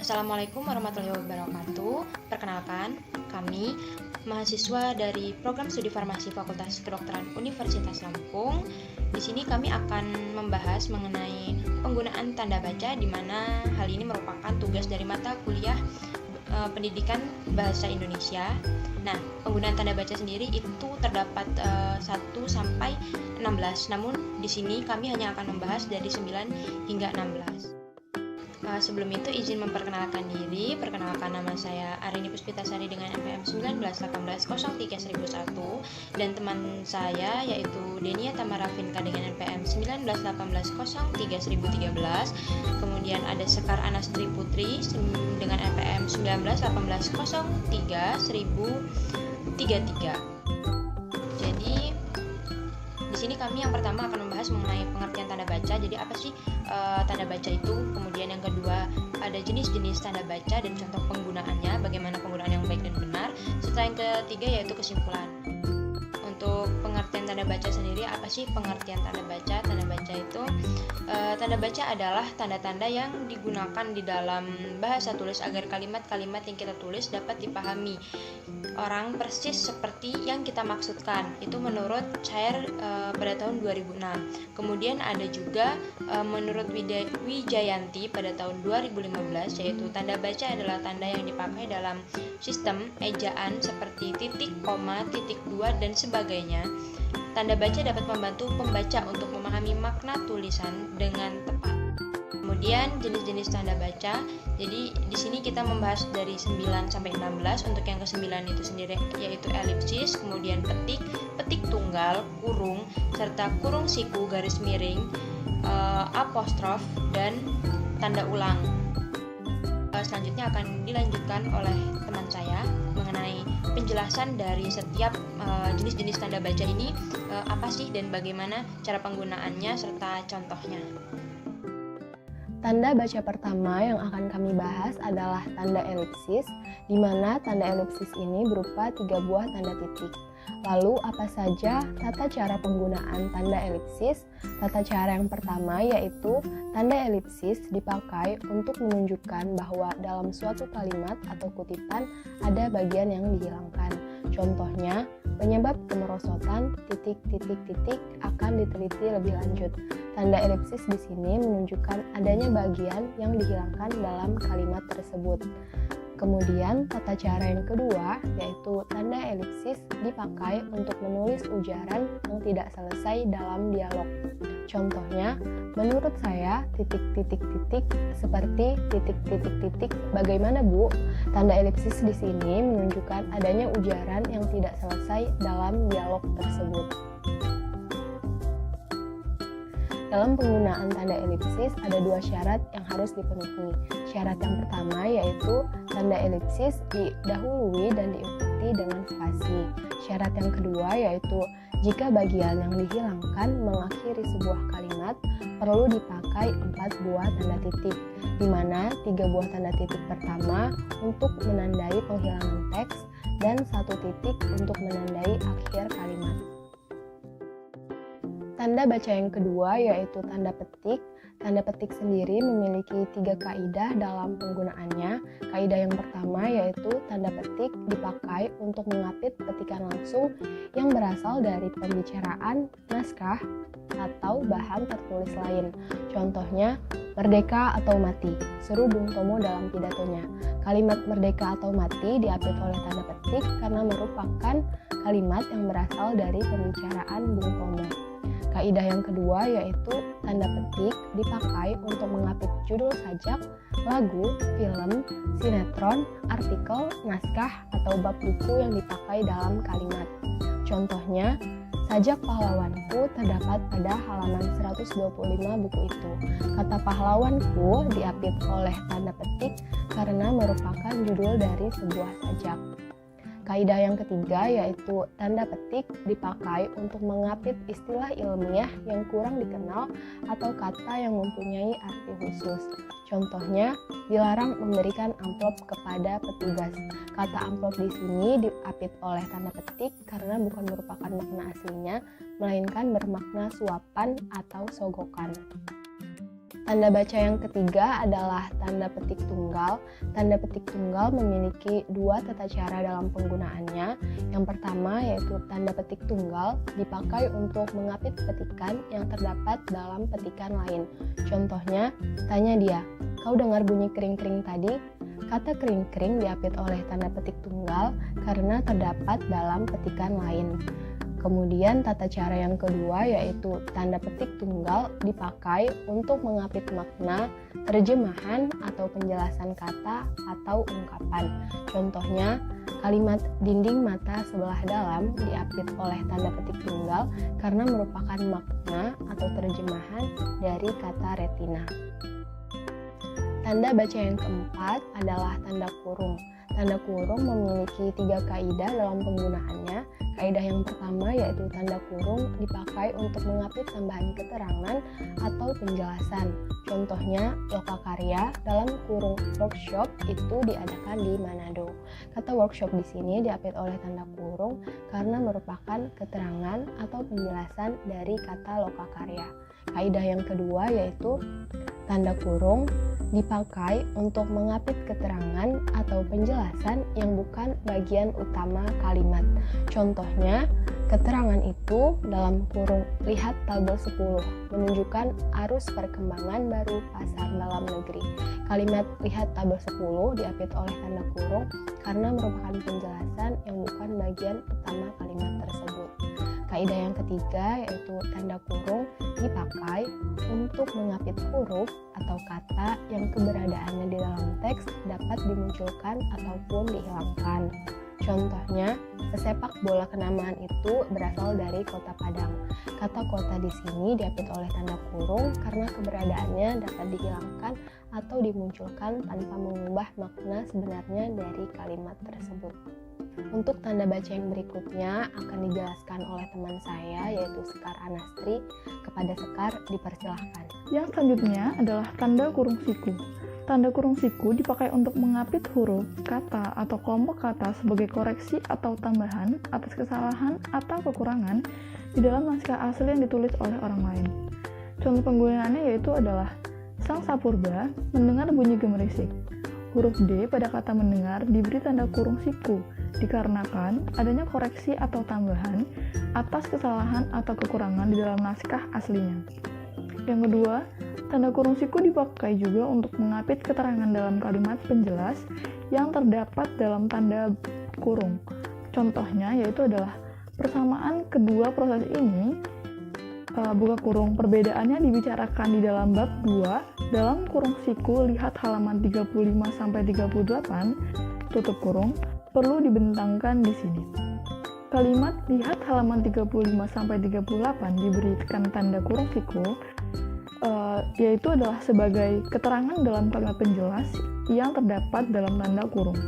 Assalamualaikum warahmatullahi wabarakatuh. Perkenalkan, kami mahasiswa dari Program Studi Farmasi Fakultas Kedokteran Universitas Lampung. Di sini kami akan membahas mengenai penggunaan tanda baca, di mana hal ini merupakan tugas dari mata kuliah Pendidikan Bahasa Indonesia. Nah, penggunaan tanda baca sendiri itu terdapat 1 sampai 16. Namun di sini kami hanya akan membahas dari 9 hingga 16. Sebelum itu izin memperkenalkan diri. Perkenalkan, nama saya Arini Puspitasari dengan NPM 1918031001 dan teman saya yaitu Denia Tamara Finka dengan NPM 1918031013. Kemudian ada Sekar Anastri Putri dengan NPM 1918031033. Jadi di sini kami yang pertama akan membahas mengenai pengertian tanda baca. Jadi apa sih tanda baca itu? Kemudian yang kedua ada jenis-jenis tanda baca dan contoh penggunaannya, bagaimana penggunaan yang baik dan benar. Serta yang ketiga yaitu kesimpulan. Untuk pengertian tanda baca sendiri, apa sih pengertian tanda baca? Tanda baca itu tanda baca adalah tanda-tanda yang digunakan di dalam bahasa tulis agar kalimat-kalimat yang kita tulis dapat dipahami orang persis seperti yang kita maksudkan. Itu menurut Cair pada tahun 2006. Kemudian ada juga menurut Wijayanti pada tahun 2015, yaitu tanda baca adalah tanda yang dipakai dalam sistem ejaan seperti titik, koma, titik 2 dan sebagainya. Tanda baca dapat membantu pembaca untuk memahami makna tulisan dengan tepat. Kemudian jenis-jenis tanda baca. Jadi di sini kita membahas dari 9 sampai 16. Untuk yang ke-9 itu sendiri yaitu elipsis, kemudian petik, petik tunggal, kurung, serta kurung siku garis miring, apostrof dan tanda ulang. Selanjutnya akan dilanjutkan oleh teman saya mengenai penjelasan dari setiap jenis-jenis tanda baca ini, apa sih dan bagaimana cara penggunaannya serta contohnya. Tanda baca pertama yang akan kami bahas adalah tanda elipsis, di mana tanda elipsis ini berupa 3 buah tanda titik. Lalu apa saja tata cara penggunaan tanda elipsis? Tata cara yang pertama yaitu tanda elipsis dipakai untuk menunjukkan bahwa dalam suatu kalimat atau kutipan ada bagian yang dihilangkan. Contohnya, penyebab kemerosotan titik akan diteliti lebih lanjut. Tanda elipsis di sini menunjukkan adanya bagian yang dihilangkan dalam kalimat tersebut. Kemudian tata cara yang kedua yaitu tanda elipsis dipakai untuk menulis ujaran yang tidak selesai dalam dialog. Contohnya, menurut saya seperti titik. Bagaimana, Bu? Tanda elipsis di sini menunjukkan adanya ujaran yang tidak selesai dalam dialog tersebut. Dalam penggunaan tanda elipsis ada 2 syarat yang harus dipenuhi. Syarat yang pertama yaitu tanda elipsis didahului dan diikuti dengan spasi. Syarat yang kedua yaitu jika bagian yang dihilangkan mengakhiri sebuah kalimat, perlu dipakai 4 buah tanda titik, di mana 3 buah tanda titik pertama untuk menandai penghilangan teks dan 1 titik untuk menandai akhir kalimat. Tanda baca yang kedua yaitu tanda petik. Tanda petik sendiri memiliki 3 kaidah dalam penggunaannya. Kaidah yang pertama yaitu tanda petik dipakai untuk mengapit petikan langsung yang berasal dari pembicaraan, naskah, atau bahan tertulis lain. Contohnya, merdeka atau mati, seru Bung Tomo dalam pidatonya. Kalimat merdeka atau mati diapit oleh tanda petik karena merupakan kalimat yang berasal dari pembicaraan Bung Tomo. Kaidah yang kedua yaitu tanda petik dipakai untuk mengapit judul sajak, lagu, film, sinetron, artikel, naskah, atau bab buku yang dipakai dalam kalimat. Contohnya, sajak pahlawanku terdapat pada halaman 125 buku itu. Kata pahlawanku diapit oleh tanda petik karena merupakan judul dari sebuah sajak. Kaidah yang ketiga yaitu tanda petik dipakai untuk mengapit istilah ilmiah yang kurang dikenal atau kata yang mempunyai arti khusus. Contohnya, dilarang memberikan amplop kepada petugas. Kata amplop di sini diapit oleh tanda petik karena bukan merupakan makna aslinya, melainkan bermakna suapan atau sogokan. Tanda baca yang ketiga adalah tanda petik tunggal. Tanda petik tunggal memiliki dua tata cara dalam penggunaannya. Yang pertama yaitu tanda petik tunggal dipakai untuk mengapit petikan yang terdapat dalam petikan lain. Contohnya, tanya dia, "Kau dengar bunyi kering-kering tadi?" Kata kering-kering diapit oleh tanda petik tunggal karena terdapat dalam petikan lain. Kemudian tata cara yang kedua yaitu tanda petik tunggal dipakai untuk mengapit makna, terjemahan, atau penjelasan kata atau ungkapan. Contohnya, kalimat dinding mata sebelah dalam diapit oleh tanda petik tunggal karena merupakan makna atau terjemahan dari kata retina. Tanda baca yang keempat adalah tanda kurung. Tanda kurung memiliki 3 kaidah dalam penggunaannya. Kaidah yang pertama yaitu tanda kurung dipakai untuk mengapit tambahan keterangan atau penjelasan. Contohnya, lokakarya dalam kurung workshop itu diadakan di Manado. Kata workshop di sini diapit oleh tanda kurung karena merupakan keterangan atau penjelasan dari kata lokakarya. Kaidah yang kedua yaitu tanda kurung dipakai untuk mengapit keterangan atau penjelasan yang bukan bagian utama kalimat. Contohnya, keterangan itu dalam kurung lihat tabel 10 menunjukkan arus perkembangan baru pasar dalam negeri. Kalimat lihat tabel 10 diapit oleh tanda kurung karena merupakan penjelasan yang bukan bagian utama kalimat tersebut. Kaidah yang ketiga yaitu tanda kurung dipakai untuk mengapit huruf atau kata yang keberadaannya di dalam teks dapat dimunculkan ataupun dihilangkan. Contohnya, pesepak bola kenamaan itu berasal dari Kota Padang. Kata kota di sini diapit oleh tanda kurung karena keberadaannya dapat dihilangkan atau dimunculkan tanpa mengubah makna sebenarnya dari kalimat tersebut. Untuk tanda baca yang berikutnya akan dijelaskan oleh teman saya yaitu Sekar Anastri. Kepada Sekar dipersilahkan. Yang selanjutnya adalah tanda kurung siku. Tanda kurung siku dipakai untuk mengapit huruf, kata, atau kelompok kata sebagai koreksi atau tambahan atas kesalahan atau kekurangan di dalam naskah asli yang ditulis oleh orang lain. Contoh penggunaannya yaitu adalah Sang Sapurba mendengar bunyi gemerisik. Huruf D pada kata mendengar diberi tanda kurung siku dikarenakan adanya koreksi atau tambahan atas kesalahan atau kekurangan di dalam naskah aslinya. Yang kedua, tanda kurung siku dipakai juga untuk mengapit keterangan dalam kalimat penjelas yang terdapat dalam tanda kurung. Contohnya yaitu adalah persamaan kedua proses ini buka kurung perbedaannya dibicarakan di dalam bab 2 dalam kurung siku lihat halaman 35-38 tutup kurung perlu dibentangkan di sini. Kalimat lihat halaman 35-38 diberikan tanda kurung siku yaitu adalah sebagai keterangan dalam kalimat penjelas yang terdapat dalam tanda kurung.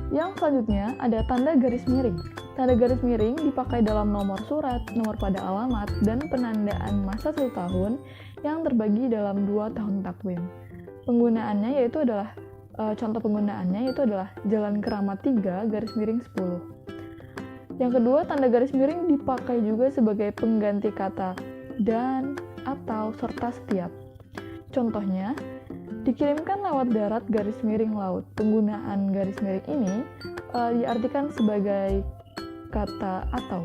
Yang selanjutnya ada tanda garis miring. Tanda garis miring dipakai dalam nomor surat, nomor pada alamat, dan penandaan masa 1 tahun yang terbagi dalam 2 tahun takwim. Penggunaannya yaitu adalah contoh penggunaannya yaitu adalah Jalan Keramat 3 garis miring 10. Yang kedua, tanda garis miring dipakai juga sebagai pengganti kata dan, atau, serta setiap. Contohnya, dikirimkan lewat darat garis miring laut. Penggunaan garis miring ini diartikan sebagai kata atau.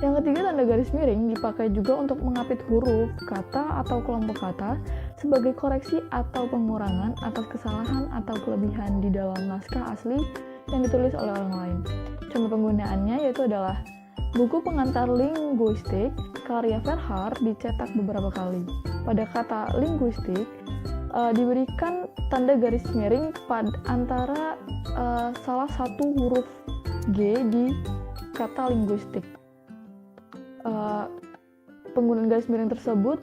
Yang ketiga, tanda garis miring dipakai juga untuk mengapit huruf, kata, atau kelompok kata sebagai koreksi atau pengurangan atas kesalahan atau kelebihan di dalam naskah asli yang ditulis oleh orang lain. Contoh penggunaannya yaitu adalah buku pengantar linguistik karya Verhaar dicetak beberapa kali. Pada kata linguistik diberikan tanda garis miring pada antara salah satu huruf G di kata linguistik. Penggunaan garis miring tersebut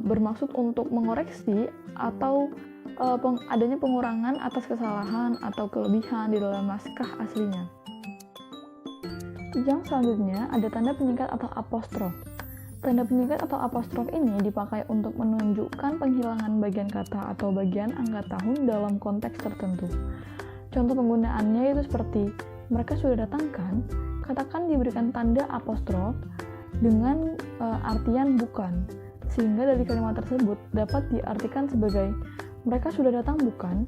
bermaksud untuk mengoreksi atau adanya pengurangan atas kesalahan atau kelebihan di dalam naskah aslinya. Yang selanjutnya ada tanda penyingkat atau apostrof. Tanda penyingkat atau apostrof ini dipakai untuk menunjukkan penghilangan bagian kata atau bagian angka tahun dalam konteks tertentu. Contoh penggunaannya itu seperti mereka sudah datang kan? Katakan diberikan tanda apostrof dengan artian bukan. sehingga dari kalimat tersebut dapat diartikan sebagai mereka sudah datang bukan?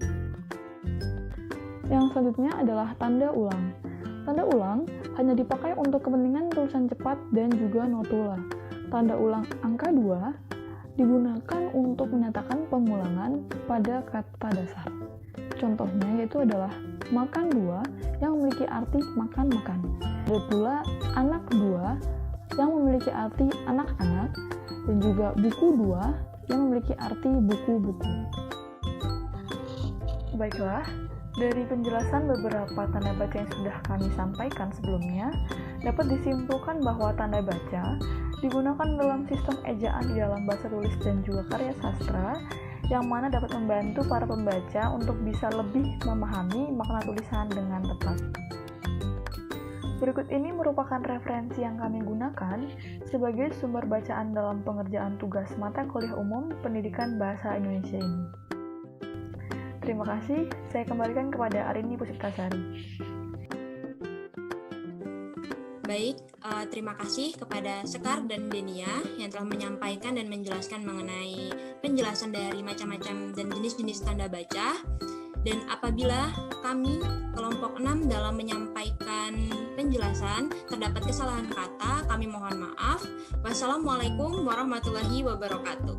Yang selanjutnya adalah tanda ulang. Tanda ulang hanya dipakai untuk kepentingan tulisan cepat dan juga notula. Tanda ulang angka 2 digunakan untuk menyatakan pengulangan pada kata dasar. Contohnya yaitu adalah makan 2 yang memiliki arti makan-makan. Ada pula anak 2 yang memiliki arti anak-anak, dan juga buku 2 yang memiliki arti buku-buku. Baiklah, dari penjelasan beberapa tanda baca yang sudah kami sampaikan sebelumnya, dapat disimpulkan bahwa tanda baca digunakan dalam sistem ejaan di dalam bahasa tulis dan juga karya sastra, yang mana dapat membantu para pembaca untuk bisa lebih memahami makna tulisan dengan tepat. Berikut ini merupakan referensi yang kami gunakan sebagai sumber bacaan dalam pengerjaan tugas mata kuliah umum pendidikan bahasa Indonesia ini. Terima kasih, saya kembalikan kepada Arini Puspitasari. Baik, terima kasih kepada Sekar dan Denia yang telah menyampaikan dan menjelaskan mengenai penjelasan dari macam-macam dan jenis-jenis tanda baca. Dan apabila kami kelompok 6 dalam menyampaikan penjelasan terdapat kesalahan kata, kami mohon maaf. Wassalamualaikum warahmatullahi wabarakatuh.